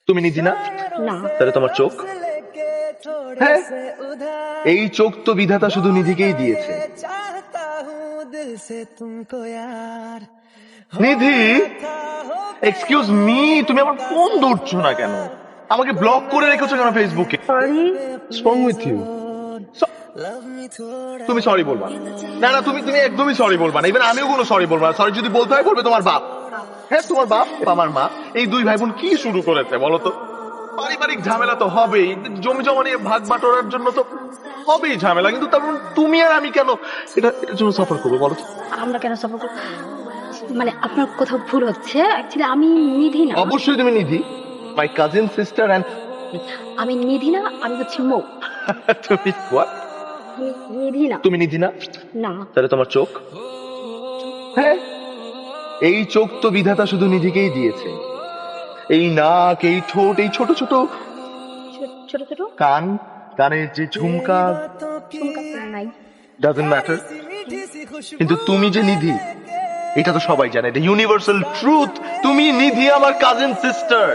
তুমি নিধি না? না। তাহলে তোমার চোখ? হ্যাঁ, এই চোখ তো বিধাতা শুধু নিধিকেই দিয়েছে। নিধি, এক্সকিউজ মি, তুমি আমার ফোন ধরছো না কেন? আমাকে ব্লক করে রেখেছো কেন ফেসবুকে? সরি। Wrong with you? তুমি সরি বলবা না। না না, তুমি তুমি একদমই সরি বলবা না। ইভেন আমিও কোনো সরি বলবো না। সরি যদি বলতে হয় বলবে তোমার বাপ। হ্যাঁ, তোমার বাপ, আমার মা, এই দুই ভাই বোন কি শুরু করেছে বলো তো? পারিবারিক ঝামেলা তো হবেই, জমি জমা নিয়ে ভাগ বাটোয়ারার জন্য তো হবেই ঝামেলা, কিন্তু তারপর তুমি আর আমি কেন এটার জন্য সাফার করবো বলো তো? আমরা কেন সাপোর্ট করব? মানে আপনার কোথাও ভুল হচ্ছে। অ্যাকচুয়ালি আমি নিধি না। অবশ্যই তুমি নিধি, মাই কাজিন সিস্টার অ্যান্ড আমি নিধি না, আমি হচ্ছি মৌ। তুমি what? আমি নিধি না। তুমি নিধি না? না। তাহলে তোমার চোখ? হ্যাঁ, এই চোখ তো বিধাতা শুধু নিধিকেই দিয়েছে। এই নাক, এই ঠোঁট, এই ছোট ছোট ছোট ছোট কান, কানের যে ঝুমকা, ঝুমকা নাই। Doesn't matter. কিন্তু তুমি যে নিধি, এটা তো সবাই জানে, এটা ইউনিভার্সাল ট্রুথ। তুমি নিধি, আমার কাজিন সিস্টার।